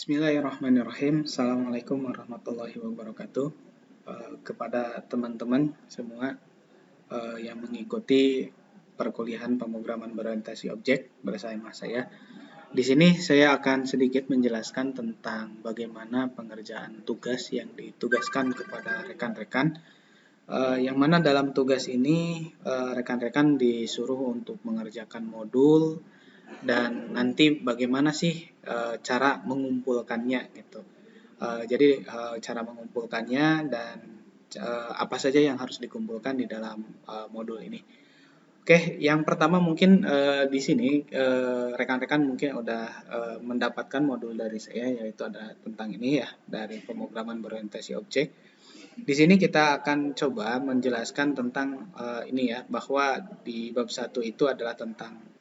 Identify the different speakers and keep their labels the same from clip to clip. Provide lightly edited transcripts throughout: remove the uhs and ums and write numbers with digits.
Speaker 1: Bismillahirrahmanirrahim. Assalamualaikum warahmatullahi wabarakatuh. Kepada teman-teman semua yang mengikuti perkuliahan pemrograman berorientasi objek bersama saya. Di sini saya akan sedikit menjelaskan tentang bagaimana pengerjaan tugas yang ditugaskan kepada rekan-rekan. Yang mana dalam tugas ini rekan-rekan disuruh untuk mengerjakan modul dan nanti bagaimana sih cara mengumpulkannya gitu. Jadi cara mengumpulkannya dan apa saja yang harus dikumpulkan di dalam modul ini. Oke, yang pertama mungkin di sini rekan-rekan mungkin udah mendapatkan modul dari saya, yaitu ada tentang ini ya, dari pemrograman berorientasi objek. Di sini kita akan coba menjelaskan tentang ini ya, bahwa di bab 1 itu adalah tentang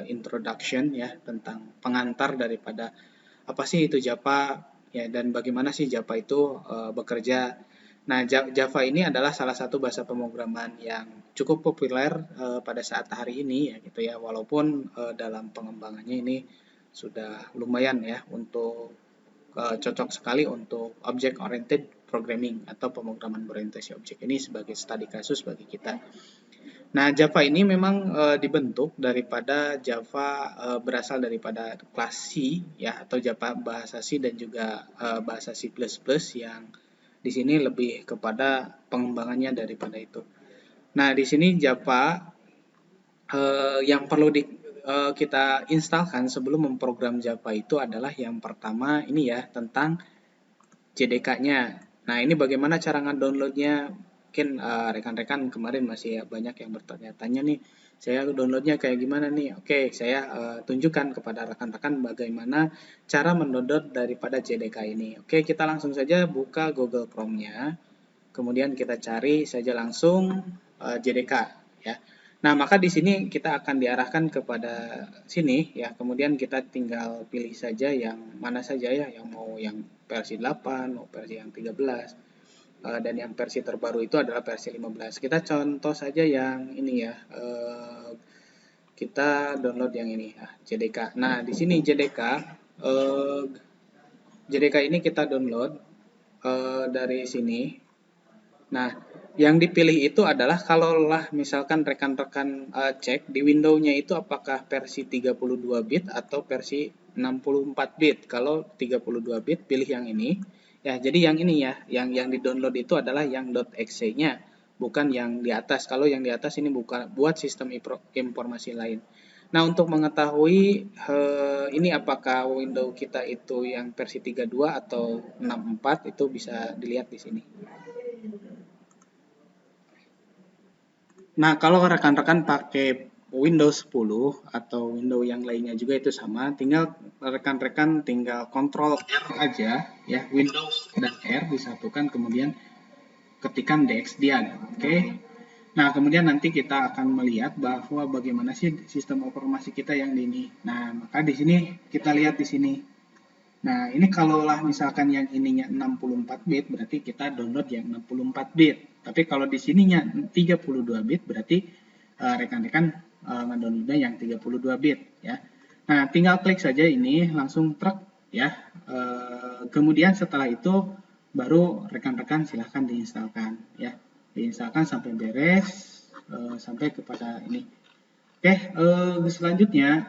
Speaker 1: introduction ya, tentang pengantar daripada apa sih itu Java ya, dan bagaimana sih Java itu bekerja. Nah, Java ini adalah salah satu bahasa pemrograman yang cukup populer pada saat hari ini ya gitu ya, walaupun dalam pengembangannya ini sudah lumayan ya untuk cocok sekali untuk object oriented programming atau pemrograman berorientasi objek ini sebagai studi kasus bagi kita. Nah, Java ini memang dibentuk daripada Java berasal daripada kelas C ya, atau Java bahasa C dan juga bahasa C++ yang di sini lebih kepada pengembangannya daripada itu. Nah, di sini Java yang perlu kita instalkan sebelum memprogram Java itu adalah yang pertama ini ya, tentang JDK-nya. Nah, ini bagaimana cara ngedownloadnya? Mungkin rekan-rekan kemarin masih banyak yang bertanya-tanya nih, saya downloadnya kayak gimana nih? Oke, saya tunjukkan kepada rekan-rekan bagaimana cara mendownload daripada JDK ini. Oke, kita langsung saja buka Google Chrome-nya, kemudian kita cari saja langsung JDK ya. Nah, maka di sini kita akan diarahkan kepada sini ya. Kemudian kita tinggal pilih saja yang mana saja ya, yang mau yang versi 8, mau versi yang 13. Dan yang versi terbaru itu adalah versi 15. Kita contoh saja yang ini ya. Kita download yang ini ya, JDK. Nah, di sini JDK ini kita download dari sini. Nah, yang dipilih itu adalah kalaulah misalkan rekan-rekan cek di Windows-nya itu apakah versi 32 bit atau versi 64 bit. Kalau 32 bit pilih yang ini. Ya, jadi yang ini ya, yang di-download itu adalah yang .exe-nya, bukan yang di atas. Kalau yang di atas ini bukan buat sistem informasi lain. Nah, untuk mengetahui ini apakah Windows kita itu yang versi 32 atau 64 itu bisa dilihat di sini. Nah, kalau rekan-rekan pakai Windows 10 atau Windows yang lainnya juga itu sama, tinggal rekan-rekan tinggal Ctrl R aja ya, Windows dan R disatukan, kemudian ketikan dxdian. Oke. Nah, kemudian nanti kita akan melihat bahwa bagaimana sih sistem informasi kita yang di ini. Nah, maka di sini kita lihat di sini. Nah, ini kalaulah misalkan yang ininya 64 bit, berarti kita download yang 64 bit. Tapi kalau di sininya 32 bit, berarti rekan-rekan ngedownloadnya yang 32 bit ya. Nah, tinggal klik saja ini, langsung truk ya. Kemudian setelah itu baru rekan-rekan silahkan diinstalkan ya. Diinstalkan sampai beres, sampai kepada ini. Oke, selanjutnya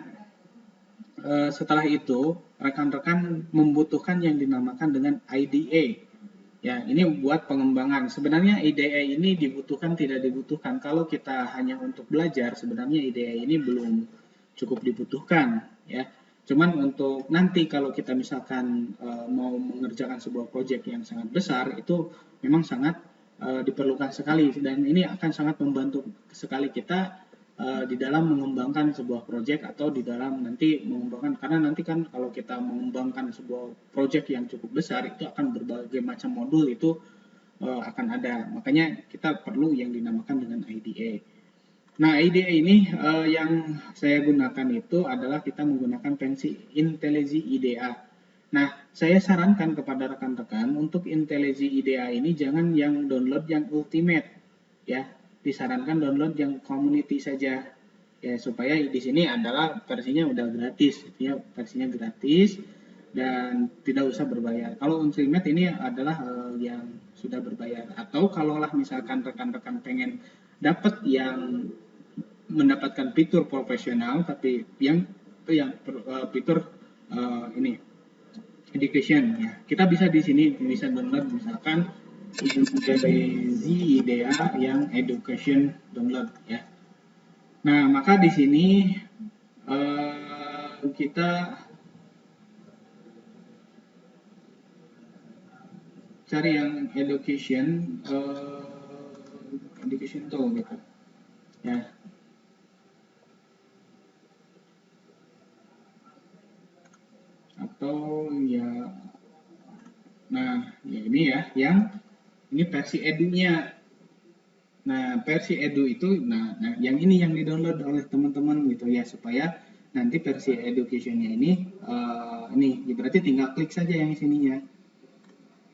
Speaker 1: setelah itu rekan-rekan membutuhkan yang dinamakan dengan IDE. Ya, ini buat pengembangan. Sebenarnya IDE ini dibutuhkan tidak dibutuhkan. Kalau kita hanya untuk belajar, sebenarnya IDE ini belum cukup dibutuhkan ya. Cuman untuk nanti kalau kita misalkan mau mengerjakan sebuah proyek yang sangat besar, itu memang sangat diperlukan sekali, dan ini akan sangat membantu sekali kita di dalam mengembangkan sebuah proyek atau di dalam nanti mengembangkan, karena nanti kan kalau kita mengembangkan sebuah proyek yang cukup besar itu akan berbagai macam modul itu akan ada, makanya kita perlu yang dinamakan dengan IDE. Nah, IDE ini yang saya gunakan itu adalah kita menggunakan versi IntelliJ IDEA. Nah, saya sarankan kepada rekan-rekan untuk IntelliJ IDEA ini jangan yang download yang ultimate ya, disarankan download yang community saja ya, supaya di sini adalah versinya udah gratis ya, versinya gratis. dan tidak usah berbayar. Kalau Ultimate ini adalah yang sudah berbayar. Atau kalaulah misalkan rekan-rekan pengen dapat yang mendapatkan fitur profesional, tapi yang fitur ini education ya, kita bisa di sini bisa download misalkan Inteleji IDEA yang education download ya. Nah, maka di sini kita cari yang education tool gitu ya. Atau ya, nah ya ini ya, yang ini versi edunya. Nah, versi edu itu, nah yang ini yang di-download oleh teman-teman gitu ya, supaya nanti versi education-nya ini berarti tinggal klik saja yang sininya.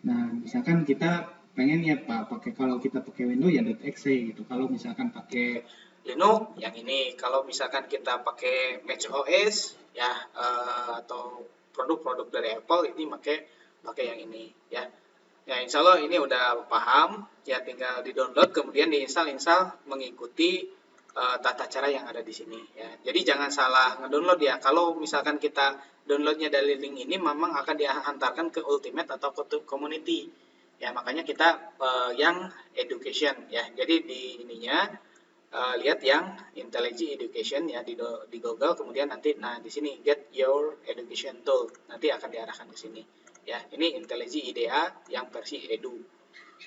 Speaker 1: Nah, misalkan kita pengen ya Pak, kalau kita pakai Windows ya .exe gitu. Kalau misalkan pakai Linux yang ini, kalau misalkan kita pakai macOS ya atau produk-produk dari Apple ini pakai yang ini ya. Ya, insya Allah ini udah paham, ya tinggal di-download, kemudian di-install mengikuti tata cara yang ada di sini. Ya. Jadi jangan salah nge-download ya, kalau misalkan kita downloadnya dari link ini, memang akan dihantarkan ke Ultimate atau ke Community. Ya, makanya kita yang Education ya. Jadi di ininya lihat yang Inteleji Education ya di Google, kemudian nanti di sini Get Your Education Tool, nanti akan diarahkan ke sini. Ya, ini Inteleji IDEA yang versi edu.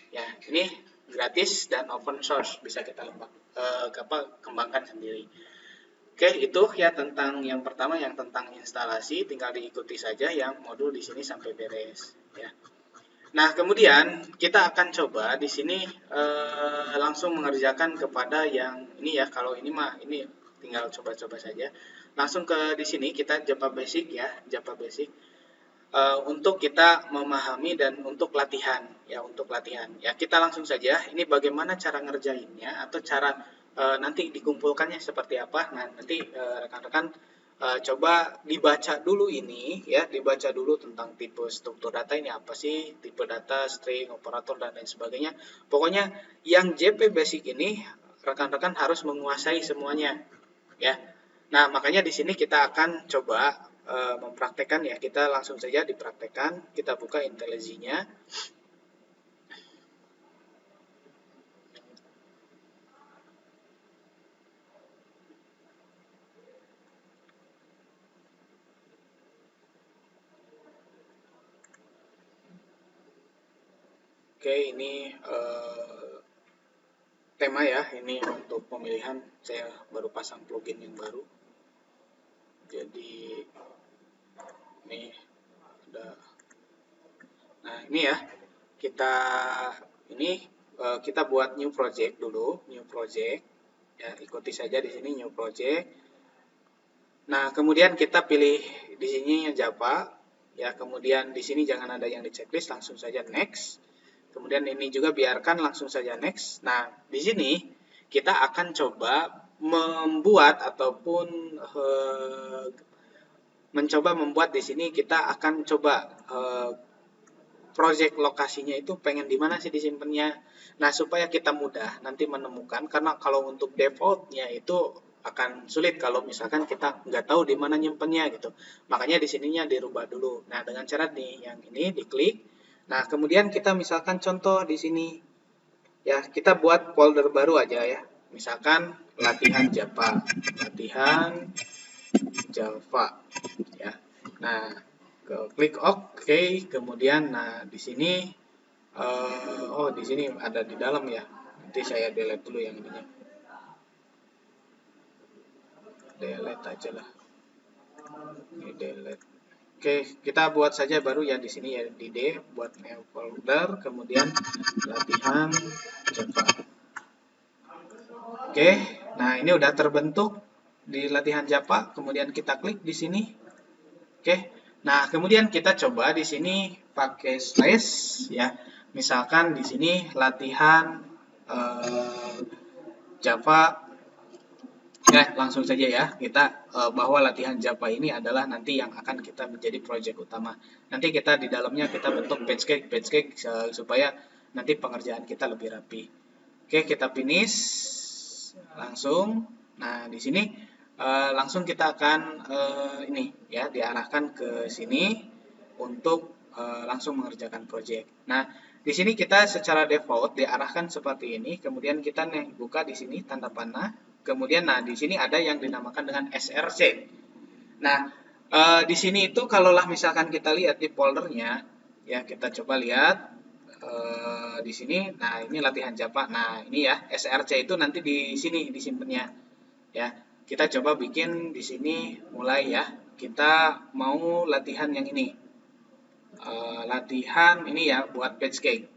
Speaker 1: Ya, ini gratis dan open source, bisa kita kembangkan sendiri. Oke, itu ya tentang yang pertama, yang tentang instalasi, tinggal diikuti saja yang modul di sini sampai beres. Ya. Nah, kemudian kita akan coba di sini langsung mengerjakan kepada yang ini ya. Kalau ini mah ini tinggal coba-coba saja. Langsung ke di sini kita Java Basic ya, Java Basic. Untuk kita memahami dan untuk latihan ya, kita langsung saja. Ini bagaimana cara ngerjainnya atau cara nanti dikumpulkannya seperti apa. Nah, nanti rekan-rekan coba dibaca dulu ini ya, dibaca dulu tentang tipe struktur data ini apa sih, tipe data, string, operator dan lain sebagainya. Pokoknya yang JP Basic ini rekan-rekan harus menguasai semuanya ya. Nah, makanya di sini kita akan coba mempraktekkan ya, kita langsung saja dipraktekkan. Kita buka Intelejinya. Oke, ini tema ya, ini untuk pemilihan, saya baru pasang plugin yang baru. Jadi ini ada, nah ini ya, kita buat new project dulu, new project ya, ikuti saja di sini new project. Nah, kemudian kita pilih di sini Java ya, kemudian di sini jangan ada yang di checklist, langsung saja next. Kemudian ini juga biarkan langsung saja next. Nah, di sini kita akan coba membuat ataupun mencoba membuat di sini, kita akan coba project lokasinya itu pengen di mana sih disimpannya. Nah, supaya kita mudah nanti menemukan, karena kalau untuk defaultnya itu akan sulit kalau misalkan kita nggak tahu di mana nyimpennya gitu. Makanya di sininya dirubah dulu. Nah, dengan cara yang ini diklik. Nah, kemudian kita misalkan contoh di sini ya, kita buat folder baru aja ya. Misalkan latihan Java ya. Nah, klik OK, kemudian di sini di sini ada di dalam ya. Nanti saya delete dulu yang ininya. Delete aja lah. Ini delete. Oke, kita buat saja baru ya di sini ya, di D, buat new folder, kemudian latihan Java. Oke, nah ini udah terbentuk di latihan Java, kemudian kita klik di sini. Oke, nah kemudian kita coba di sini pakai slash ya. Misalkan di sini latihan Java Ya, langsung saja ya, kita bahwa latihan Java ini adalah nanti yang akan kita menjadi project utama. Nanti kita di dalamnya kita bentuk batch cake supaya nanti pengerjaan kita lebih rapi. Oke, kita finish langsung. Nah, di sini langsung kita akan ini ya diarahkan ke sini untuk langsung mengerjakan project. Nah, di sini kita secara default diarahkan seperti ini, kemudian kita nih buka di sini tanda panah. Kemudian, nah di sini ada yang dinamakan dengan SRC. Nah, di sini itu kalaulah misalkan kita lihat di foldernya, ya kita coba lihat di sini. Nah, ini latihan Java. Nah, ini ya SRC itu nanti di sini disimpannya. Ya, kita coba bikin di sini mulai ya. Kita mau latihan yang ini. Latihan ini ya buat batch cake.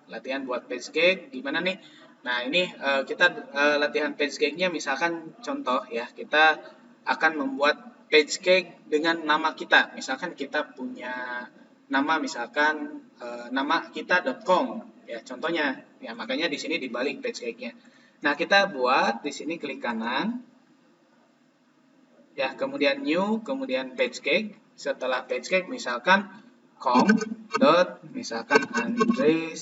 Speaker 1: Latihan buat batch cake gimana nih? Nah, ini kita latihan page cake-nya misalkan contoh ya, kita akan membuat page cake dengan nama kita. Misalkan kita punya nama misalkan nama kita.com ya contohnya. Ya, makanya di sini dibalik page cake-nya. Nah, kita buat di sini klik kanan. Ya, kemudian new, kemudian page cake. Setelah page cake misalkan misalkan Andre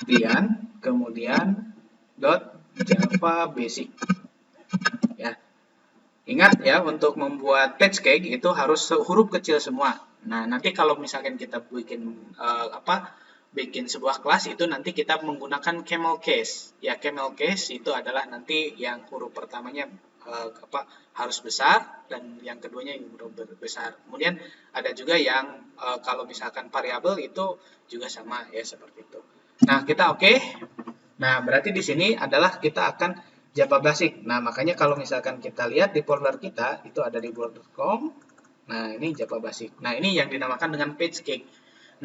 Speaker 1: Septian, kemudian .java basic ya. Ingat ya, untuk membuat page cake itu harus huruf kecil semua. Nah, nanti kalau misalkan kita bikin bikin sebuah kelas itu nanti kita menggunakan camel case. Ya, camel case itu adalah nanti yang huruf pertamanya harus besar dan yang keduanya yang huruf besar. Kemudian ada juga yang kalau misalkan variabel itu juga sama ya seperti itu. Nah, kita oke. Nah, berarti di sini adalah kita akan Java Basic. Nah, makanya kalau misalkan kita lihat di folder kita, itu ada di board.com. Nah, ini Java Basic. Nah, ini yang dinamakan dengan page cake.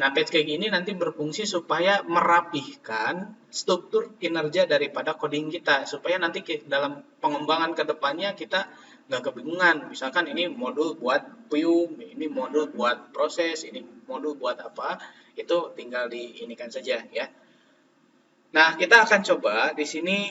Speaker 1: Nah, page cake ini nanti berfungsi supaya merapihkan struktur kinerja daripada coding kita. Supaya nanti dalam pengembangan ke depannya kita nggak kebingungan. Misalkan ini modul buat view, ini modul buat proses, ini modul buat apa. Itu tinggal diinikan saja ya. Nah, kita akan coba di sini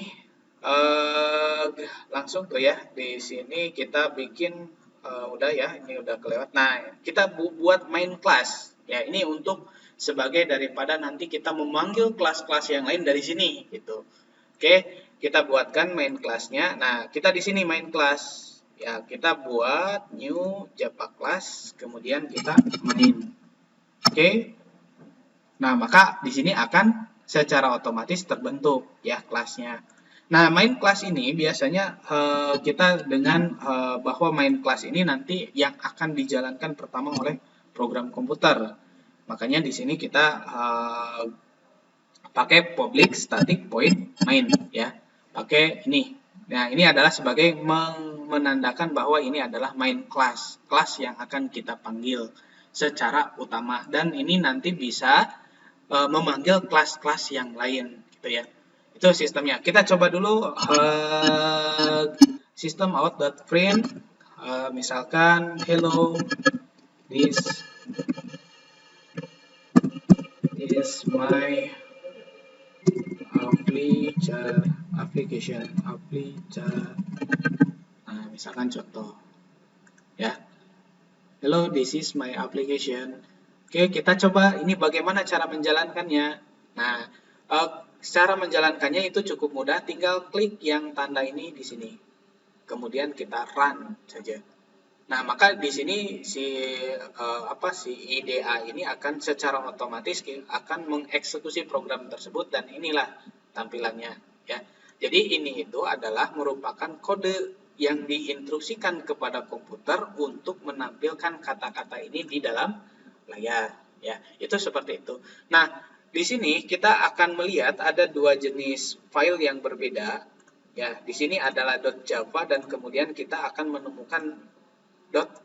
Speaker 1: langsung tuh ya. Di sini kita bikin udah ya, ini udah kelewat. Nah, kita buat main class. Ya, ini untuk sebagai daripada nanti kita memanggil kelas-kelas yang lain dari sini gitu. Oke, kita buatkan main class-nya. Nah, kita di sini main class. Ya, kita buat new Java class, kemudian kita main. Oke. Nah, maka di sini akan secara otomatis terbentuk ya kelasnya. Nah, main kelas ini biasanya kita dengan bahwa main kelas ini nanti yang akan dijalankan pertama oleh program komputer. Makanya di sini kita pakai public static void main ya. Pakai ini. Nah, ini adalah sebagai menandakan bahwa ini adalah main class, kelas yang akan kita panggil secara utama, dan ini nanti bisa memanggil kelas-kelas yang lain gitu ya. Itu sistemnya. Kita coba dulu sistem out.print misalkan hello, this is my application. Nah, misalkan contoh ya. Hello, this is my application. Oke, kita coba ini bagaimana cara menjalankannya. Nah, cara menjalankannya itu cukup mudah, tinggal klik yang tanda ini di sini. Kemudian kita run saja. Nah, maka di sini si IDA ini akan secara otomatis akan mengeksekusi program tersebut, dan inilah tampilannya ya. Jadi ini itu adalah merupakan kode yang diinstruksikan kepada komputer untuk menampilkan kata-kata ini di dalam layar ya. Itu seperti itu. Nah, di sini kita akan melihat ada dua jenis file yang berbeda ya. Di sini adalah .java dan kemudian kita akan menemukan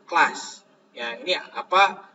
Speaker 1: .class ya. Ini apa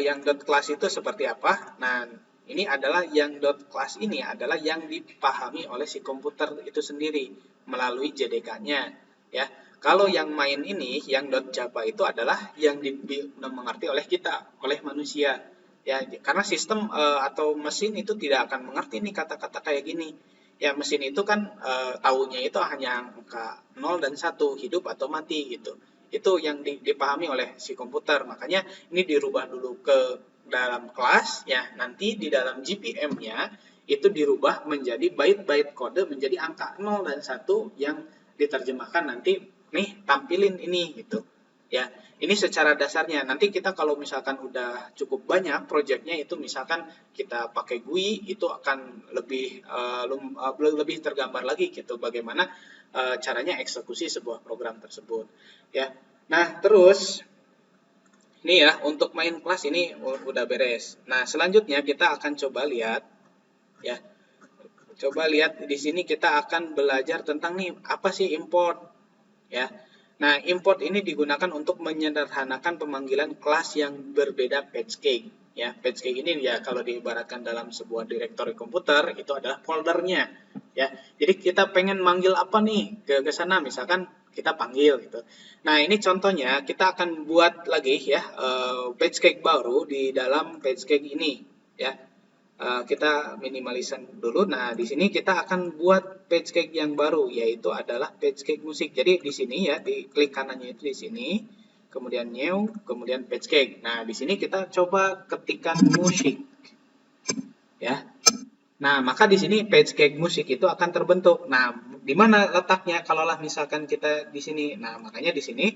Speaker 1: yang .class itu seperti apa? Nah, ini adalah yang .class ini adalah yang dipahami oleh si komputer itu sendiri melalui JDK-nya ya. Kalau yang main ini, yang .java itu adalah yang dimengerti oleh kita, oleh manusia. Ya, karena sistem atau mesin itu tidak akan mengerti nih kata-kata kayak gini. Ya, mesin itu kan taunya itu hanya angka 0 dan 1, hidup atau mati gitu. Itu yang dipahami oleh si komputer. Makanya ini dirubah dulu ke dalam kelas, ya nanti di dalam GPM-nya itu dirubah menjadi byte-byte kode menjadi angka 0 dan 1 yang diterjemahkan nanti nih tampilin ini gitu. Ya, ini secara dasarnya. Nanti kita kalau misalkan udah cukup banyak proyeknya itu misalkan kita pakai GUI itu akan lebih tergambar lagi gitu bagaimana caranya eksekusi sebuah program tersebut. Ya. Nah, terus ini ya untuk main kelas ini udah beres. Nah, selanjutnya kita akan coba lihat ya. Coba lihat di sini kita akan belajar tentang nih apa sih import ya. Nah, import ini digunakan untuk menyederhanakan pemanggilan kelas yang berbeda PageCake. Ya, PageCake ini ya kalau diibaratkan dalam sebuah direktori komputer itu adalah foldernya. Ya, jadi kita pengen manggil apa nih ke sana, misalkan kita panggil gitu. Nah, ini contohnya kita akan buat lagi ya PageCake baru di dalam PageCake ini. Ya, kita minimaliskan dulu. Nah, di sini kita akan buat PageCake yang baru, yaitu adalah PageCake musik. Jadi di sini ya, di klik kanannya itu di sini, kemudian new, kemudian PageCake. Nah, di sini kita coba ketikkan musik, ya. Nah, maka di sini PageCake musik itu akan terbentuk. Nah, di mana letaknya? Kalaulah misalkan kita di sini, nah makanya di sini,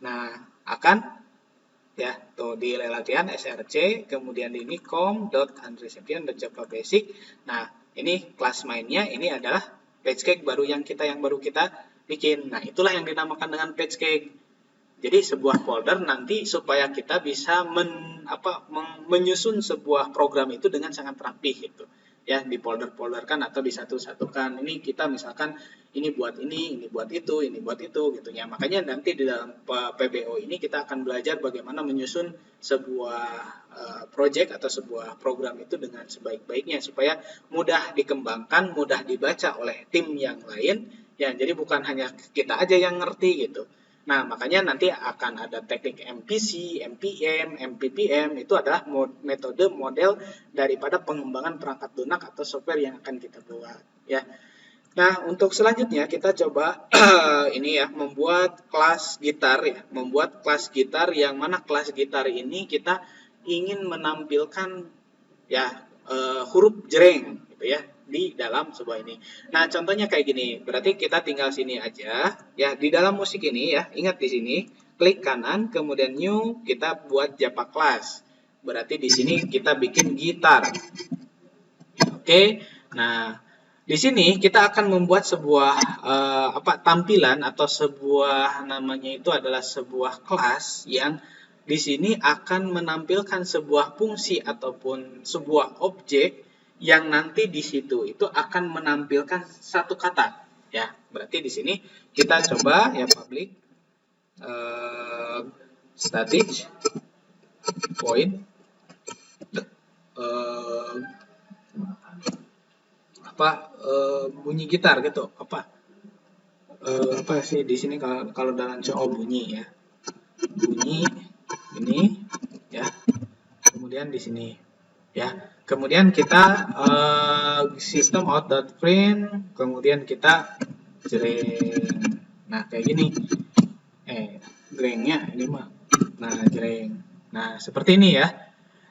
Speaker 1: nah akan ya tuh di latihan src, kemudian di ini com.andreception.java basic. Nah, ini kelas mainnya ini adalah PageCake baru yang baru kita bikin. Nah, itulah yang dinamakan dengan PageCake. Jadi sebuah folder nanti supaya kita bisa menyusun sebuah program itu dengan sangat rapi gitu. Ya, di folder-folderkan atau disatu-satukan. Ini kita misalkan ini buat itu, ini buat itu gitu ya. Makanya nanti di dalam PBO ini kita akan belajar bagaimana menyusun sebuah project atau sebuah program itu dengan sebaik-baiknya supaya mudah dikembangkan, mudah dibaca oleh tim yang lain. Ya, jadi bukan hanya kita aja yang ngerti gitu. Nah, makanya nanti akan ada teknik MPC, MPM, MPPM, itu adalah metode model daripada pengembangan perangkat lunak atau software yang akan kita buat. Ya. Nah, untuk selanjutnya kita coba ini ya, membuat kelas gitar ya, membuat kelas gitar yang mana kelas gitar ini kita ingin menampilkan ya huruf jreng gitu ya di dalam sebuah ini. Nah, contohnya kayak gini. Berarti kita tinggal sini aja ya di dalam musik ini ya. Ingat di sini klik kanan kemudian new, kita buat Java class. Berarti di sini kita bikin gitar. Oke. Nah, di sini kita akan membuat sebuah tampilan atau sebuah namanya itu adalah sebuah kelas yang di sini akan menampilkan sebuah fungsi ataupun sebuah objek yang nanti di situ itu akan menampilkan satu kata ya. Berarti di sini kita coba ya public static void bunyi gitar gitu. Apa sih di sini kalau dalam bunyi ya. Bunyi ini ya. Kemudian di sini ya. Kemudian kita system out.print, kemudian kita jreng. Nah, kayak gini. Jrengnya ini mah. Nah, jreng. Nah, seperti ini ya.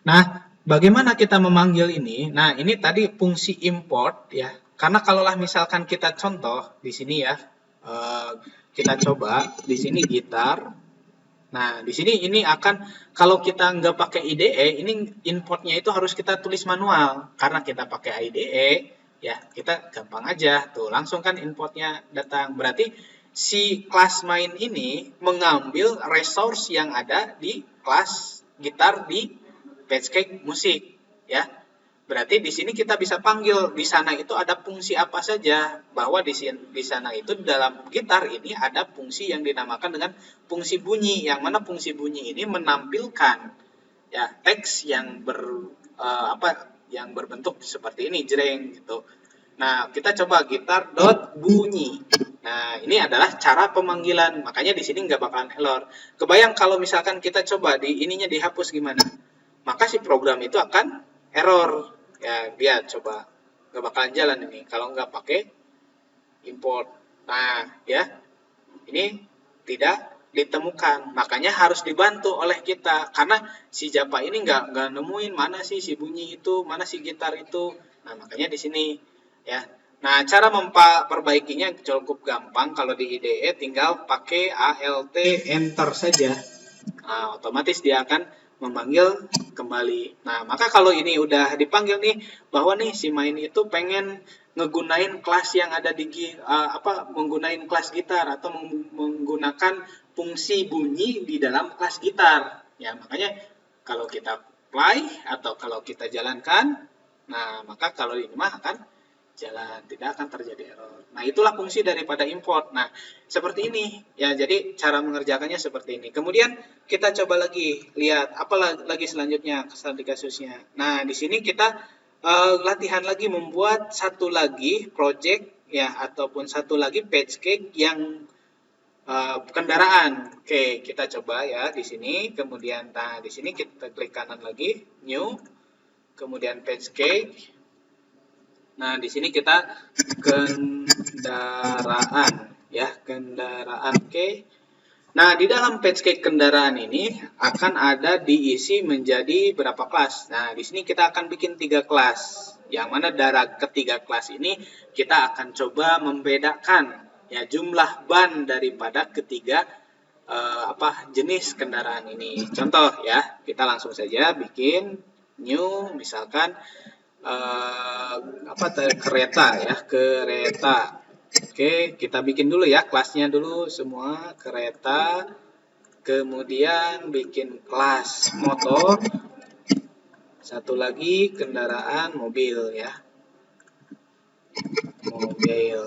Speaker 1: Nah, bagaimana kita memanggil ini? Nah, ini tadi fungsi import ya. Karena kalaulah misalkan kita contoh di sini ya. Kita coba di sini gitar. Nah, di sini ini akan, kalau kita nggak pakai IDE, ini importnya itu harus kita tulis manual. Karena kita pakai IDE, ya kita gampang aja. Tuh, langsung kan importnya datang. Berarti si kelas main ini mengambil resource yang ada di kelas gitar di PageCake musik. Ya, berarti di sini kita bisa panggil, di sana itu ada fungsi apa saja, bahwa di sana itu dalam gitar ini ada fungsi yang dinamakan dengan fungsi bunyi, yang mana fungsi bunyi ini menampilkan ya teks yang yang berbentuk seperti ini jreng gitu. Nah, kita coba gitar dot bunyi. Nah, ini adalah cara pemanggilan, makanya di sini nggak bakalan error. Kebayang kalau misalkan kita coba di ininya dihapus gimana? maka si program itu akan error. Ya, lihat coba, nggak bakalan jalan ini kalau nggak pakai import. Nah, ya, ini tidak ditemukan, makanya harus dibantu oleh kita karena si Japa ini nggak nemuin mana sih si bunyi itu, mana si gitar itu. Nah, makanya di sini ya. Nah, cara memperbaikinya cukup gampang. Kalau di IDE tinggal pakai ALT enter saja. Nah, otomatis dia akan memanggil kembali. Nah, maka kalau ini udah dipanggil nih, bahwa nih si main itu pengen ngegunain kelas yang ada di menggunain kelas gitar atau menggunakan fungsi bunyi di dalam kelas gitar. Ya, makanya kalau kita play atau kalau kita jalankan, nah maka kalau ini mah akan jalan, tidak akan terjadi error. Nah, itulah fungsi daripada import. Nah, seperti ini ya. Jadi cara mengerjakannya seperti ini. Kemudian kita coba lagi lihat apa lagi selanjutnya di kasusnya. Nah, di sini kita latihan lagi membuat satu lagi project ya ataupun satu lagi page cake yang kendaraan. Oke, kita coba ya di sini. Kemudian nah di sini kita klik kanan lagi, new, kemudian page cake. Nah, di sini kita kendaraan ya, kendaraan. Oke. Nah, di dalam page cake kendaraan ini akan ada diisi menjadi berapa kelas. Nah, di sini kita akan bikin 3 kelas. Yang mana dari ketiga kelas ini kita akan coba membedakan ya jumlah ban daripada ketiga jenis kendaraan ini. Contoh ya, kita langsung saja bikin new, misalkan kereta ya, kereta. Oke, kita bikin dulu ya kelasnya dulu semua kereta. Kemudian bikin kelas motor. Satu lagi kendaraan mobil ya. Mobil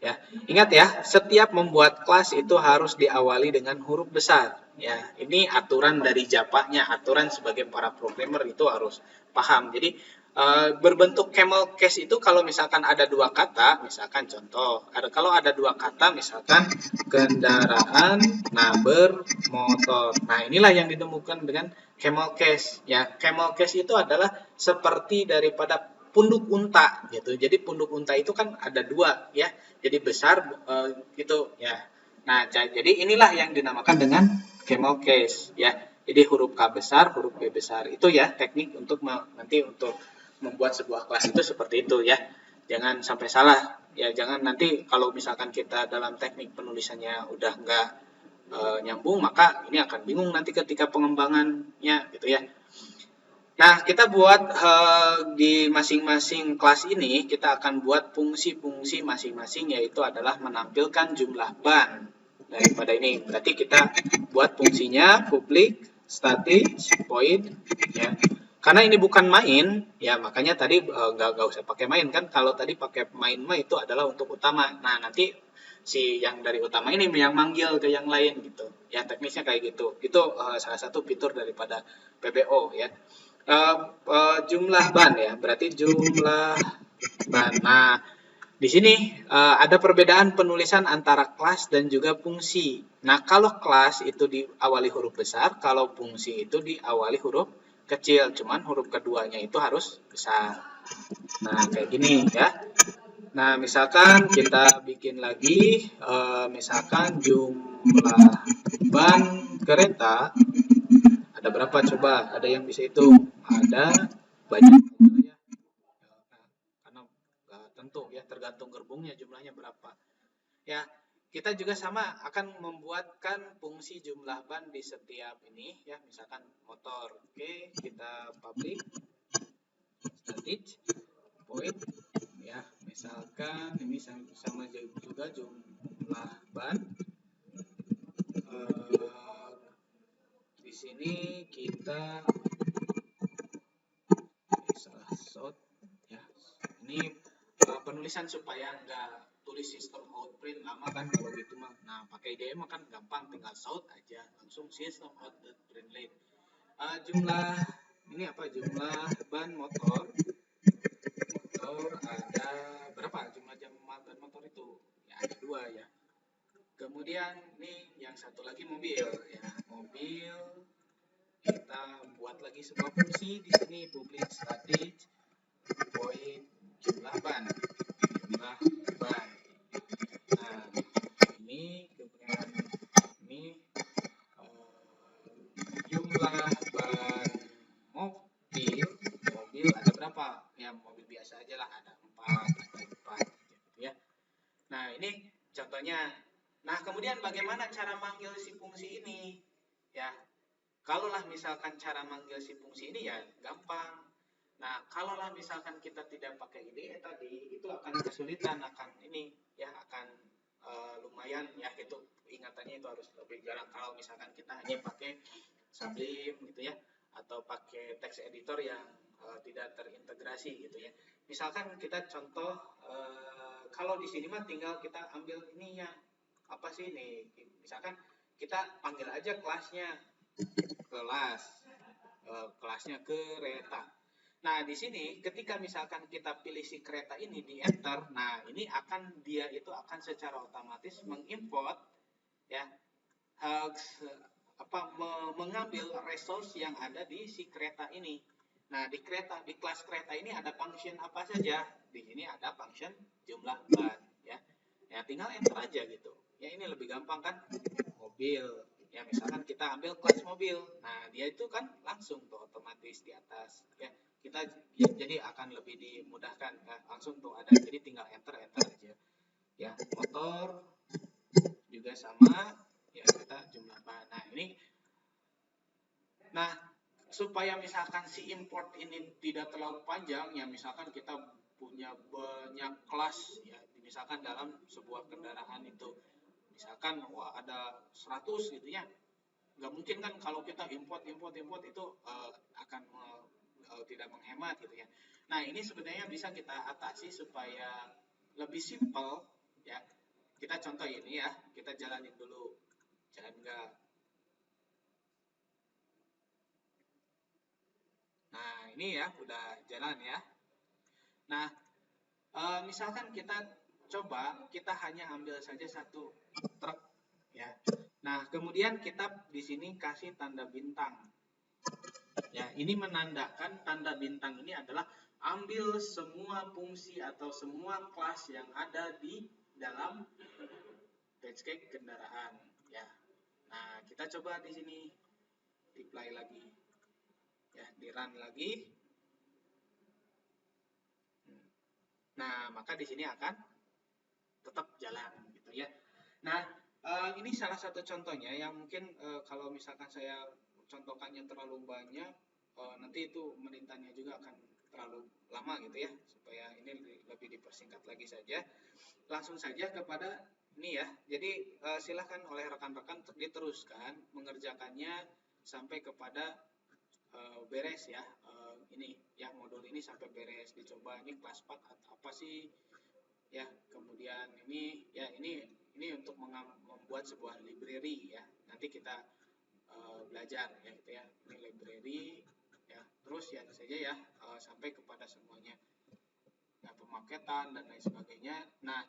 Speaker 1: ya. Ingat ya, setiap membuat kelas itu harus diawali dengan huruf besar ya. Ini aturan dari Japa-nya, aturan sebagai para programmer itu harus paham. Jadi berbentuk camel case itu kalau misalkan ada dua kata, misalkan contoh, kalau ada dua kata misalkan kendaraan, nah bermotor. Nah, inilah yang ditemukan dengan camel case ya. Camel case itu adalah seperti daripada punduk unta gitu. Jadi punduk unta itu kan ada dua ya. Jadi besar gitu ya. Nah, jadi inilah yang dinamakan dengan camel case ya. Jadi huruf K besar, huruf B besar. Itu ya teknik untuk nanti untuk membuat sebuah kelas itu seperti itu ya. Jangan sampai salah ya. Jangan nanti kalau misalkan kita dalam teknik penulisannya udah nggak nyambung, maka ini akan bingung nanti ketika pengembangannya gitu ya. Nah, kita buat di masing-masing kelas ini, kita akan buat fungsi-fungsi masing-masing, yaitu adalah menampilkan jumlah ban daripada ini. Berarti kita buat fungsinya public, static, void, ya. Karena ini bukan main, ya makanya tadi nggak usah pakai main kan. Kalau tadi pakai main mah itu adalah untuk utama. Nah, nanti si yang dari utama ini yang manggil ke yang lain gitu. Ya, teknisnya kayak gitu. Itu salah satu fitur daripada PBO ya. Jumlah ban ya, berarti jumlah ban. Nah, di sini ada perbedaan penulisan antara kelas dan juga fungsi. Nah, kalau kelas itu diawali huruf besar, kalau fungsi itu diawali huruf kecil, cuman huruf keduanya itu harus besar. Nah, kayak gini ya. Nah, misalkan kita bikin lagi, misalkan jumlah ban kereta, ada berapa coba? Ada yang bisa hitung? Ada banyak ya. Karena nggak tentu ya, tergantung gerbongnya jumlahnya berapa. Ya, kita juga sama akan membuatkan fungsi jumlah ban di setiap ini ya, misalkan motor. Oke, kita public static void ya, misalkan ini sama juga jumlah ban. Di sini kita salah shot ya. Ini penulisan supaya nggak tulis sistem outprint lama kan kalau gitu mah. Nah, pakai IDE mah kan gampang, tinggal shout aja langsung sistem outprint late. Jumlah ini apa, jumlah ban motor ada berapa, jumlah ban motor itu ya ada dua ya. Kemudian nih yang satu lagi mobil ya, mobil kita buat lagi sebuah fungsi di sini public static void jumlah ban. Nah, ini kemudian ini jumlah ban mobil ada berapa? Ya mobil biasa aja lah, ada 4 gitu ya. Nah ini contohnya. Nah kemudian bagaimana cara manggil si fungsi ini? Ya, kalaulah misalkan cara manggil si fungsi ini ya gampang. Nah, kalaulah misalkan kita tidak pakai IDE tadi, itu akan kesulitan, akan ini ya akan lumayan ya, itu ingatannya itu harus lebih jarang. Kalau misalkan kita hanya pakai Sublime gitu ya, atau pakai text editor yang tidak terintegrasi gitu ya. Misalkan kita contoh kalau di sini mah tinggal kita ambil ini ya, apa sih ini? Misalkan kita panggil aja kelasnya kereta. Nah, di sini ketika misalkan kita pilih si kereta ini di enter, nah ini dia itu akan secara otomatis mengimport ya mengambil resource yang ada di si kereta ini. Nah, di kelas kereta ini ada function apa saja? Di sini ada function jumlah ban ya. Ya tinggal enter aja gitu. Ya ini lebih gampang kan? Mobil. Ya misalkan kita ambil kelas mobil. Nah, dia itu kan langsung tuh otomatis di atas ya. Kita ya, jadi akan lebih dimudahkan ya. Langsung tuh ada. Jadi tinggal enter aja. Ya, motor juga sama ya, kita jumlah ban. Nah, supaya misalkan si import ini tidak terlalu panjang ya, misalkan kita punya banyak kelas ya, misalkan dalam sebuah kendaraan itu misalkan wah ada 100 gitu ya, nggak mungkin kan kalau kita import itu akan tidak menghemat gitu ya. Nah ini sebenarnya bisa kita atasi supaya lebih simple ya. Kita contoh ini ya, kita jalanin dulu, jalan nggak. Nah ini ya udah jalan ya. Nah misalkan kita coba kita hanya ambil saja satu truk ya. Nah kemudian kita di sini kasih tanda bintang. Ya, ini menandakan tanda bintang ini adalah ambil semua fungsi atau semua kelas yang ada di dalam batchcake kendaraan. Ya, nah kita coba di sini di play lagi, ya di run lagi. Nah, maka di sini akan tetap jalan gitu ya. Nah, ini salah satu contohnya yang mungkin kalau misalkan saya contohkannya terlalu banyak, nanti itu menitanya juga akan terlalu lama gitu ya, supaya ini lebih dipersingkat lagi saja. Langsung saja kepada ini ya. Jadi silahkan oleh rekan-rekan diteruskan mengerjakannya sampai kepada beres ya. Ini ya modul ini sampai beres, dicoba ini kelas 4 atau apa sih ya. Kemudian ini untuk membuat sebuah library ya. Nanti kita belajar ya gitu ya. Ini library ya. Terus ya saja ya sampai kepada semuanya. Nah, pemaketan dan lain sebagainya. Nah,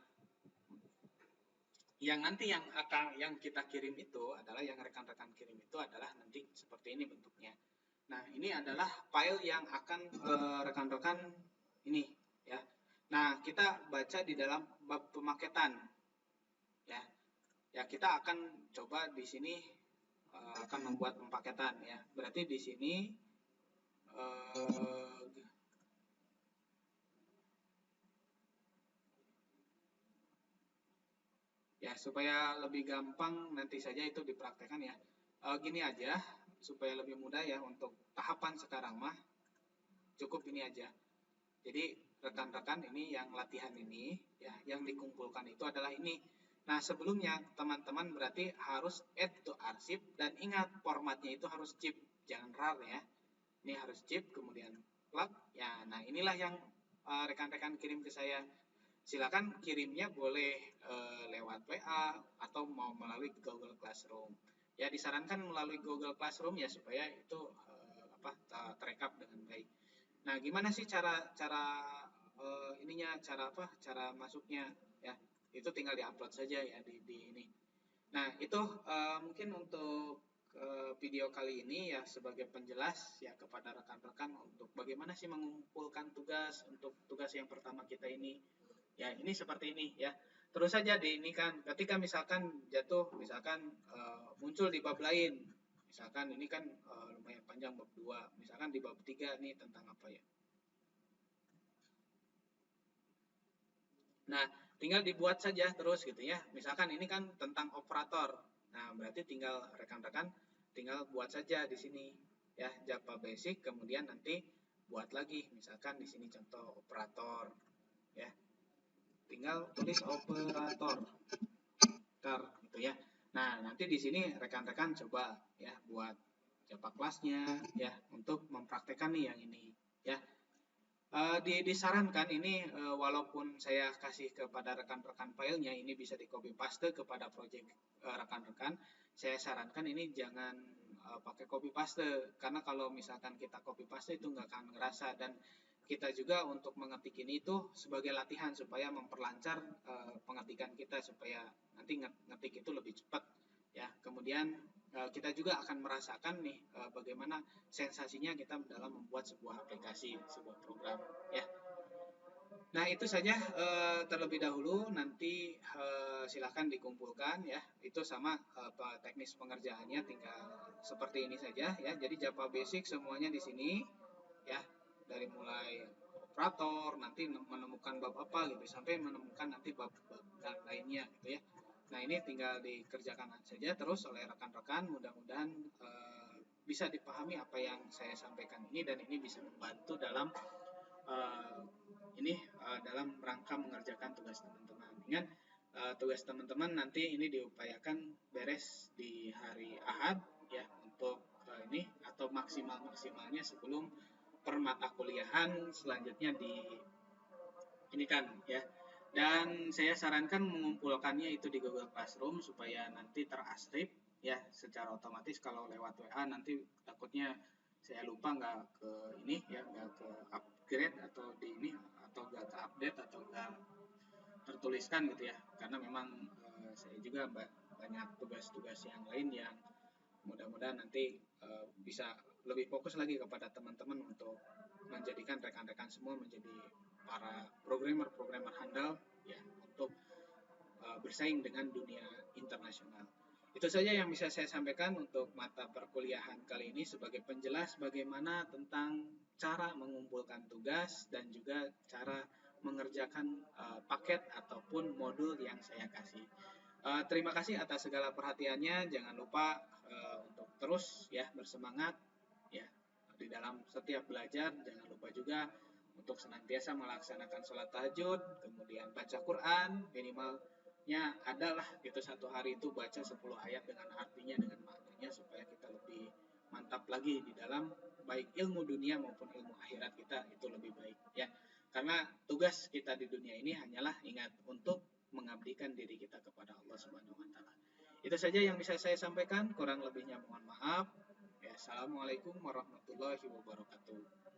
Speaker 1: yang nanti yang kita kirim itu adalah yang rekan-rekan kirim itu adalah nanti seperti ini bentuknya. Nah, ini adalah file yang akan rekan-rekan ini ya. Nah, kita baca di dalam bab pemaketan ya. Ya, kita akan coba di sini akan membuat pemaketan ya. Berarti di sini ya supaya lebih gampang nanti saja itu dipraktekkan ya. Gini aja supaya lebih mudah ya untuk tahapan sekarang mah cukup ini aja. Jadi rekan-rekan ini yang latihan ini ya, yang dikumpulkan itu adalah ini. Nah sebelumnya teman-teman berarti harus add to arsip dan ingat formatnya itu harus zip, jangan rar ya. Ini harus zip kemudian plug ya. Nah inilah yang rekan-rekan kirim ke saya. Silakan kirimnya boleh lewat WA atau mau melalui Google Classroom. Ya disarankan melalui Google Classroom ya supaya itu terekap dengan baik. Nah, gimana sih cara cara masuknya ya? Itu tinggal diupload saja ya di ini. Nah, itu mungkin untuk video kali ini ya sebagai penjelas ya kepada rekan-rekan untuk bagaimana sih mengumpulkan tugas untuk tugas yang pertama kita ini. Ya, ini seperti ini ya. Terus saja di ini kan ketika misalkan jatuh misalkan muncul di bab lain. Misalkan ini kan lumayan panjang bab 2. Misalkan di bab 3 nih tentang apa ya? Nah, tinggal dibuat saja terus gitu ya. Misalkan ini kan tentang operator. Nah, berarti tinggal rekan-rekan tinggal buat saja di sini ya Java Basic kemudian nanti buat lagi misalkan di sini contoh operator ya. Tinggal tulis operator tar gitu ya. Nah, nanti di sini rekan-rekan coba ya buat Java kelasnya ya untuk mempraktekkan nih yang ini ya. Disarankan ini walaupun saya kasih kepada rekan-rekan filenya ini bisa di copy paste kepada project rekan-rekan, saya sarankan ini jangan pakai copy paste karena kalau misalkan kita copy paste itu nggak akan ngerasa dan kita juga untuk mengetik ini itu sebagai latihan supaya memperlancar pengetikan kita supaya nanti ngetik itu lebih cepat ya. Kemudian kita juga akan merasakan nih bagaimana sensasinya kita dalam membuat sebuah aplikasi, sebuah program ya. Nah, itu saja terlebih dahulu nanti silakan dikumpulkan ya. Itu sama teknis pengerjaannya tinggal seperti ini saja ya. Jadi Java Basic semuanya di sini ya. Dari mulai operator nanti menemukan bab apa gitu sampai menemukan nanti bab-bab lainnya gitu ya. Nah, ini tinggal dikerjakan saja terus oleh rekan-rekan, mudah-mudahan bisa dipahami apa yang saya sampaikan ini dan ini bisa membantu dalam uh, dalam rangka mengerjakan tugas teman-teman. Ingat, tugas teman-teman nanti ini diupayakan beres di hari Ahad ya untuk ini atau maksimalnya sebelum per mata kuliahan selanjutnya di ini kan ya. Dan saya sarankan mengumpulkannya itu di Google Classroom supaya nanti terarchive ya secara otomatis. Kalau lewat WA nanti takutnya saya lupa nggak ke ini ya nggak ke upgrade atau di ini atau nggak ke update atau nggak tertuliskan gitu ya karena memang saya juga banyak tugas-tugas yang lain yang mudah-mudahan nanti bisa lebih fokus lagi kepada teman-teman untuk menjadikan rekan-rekan semua menjadi para programmer handal ya untuk bersaing dengan dunia internasional. Itu saja yang bisa saya sampaikan untuk mata perkuliahan kali ini sebagai penjelas bagaimana tentang cara mengumpulkan tugas dan juga cara mengerjakan paket ataupun modul yang saya kasih. Terima kasih atas segala perhatiannya. Jangan lupa untuk terus ya bersemangat ya di dalam setiap belajar. Jangan lupa juga untuk senantiasa melaksanakan sholat tahajud, kemudian baca Quran minimalnya adalah gitu satu hari itu baca 10 ayat dengan artinya dengan maknanya supaya kita lebih mantap lagi di dalam baik ilmu dunia maupun ilmu akhirat kita itu lebih baik ya. Karena tugas kita di dunia ini hanyalah ingat untuk mengabdikan diri kita kepada Allah Subhanahu wa taala. Itu saja yang bisa saya sampaikan, kurang lebihnya mohon maaf. Ya, assalamualaikum warahmatullahi wabarakatuh.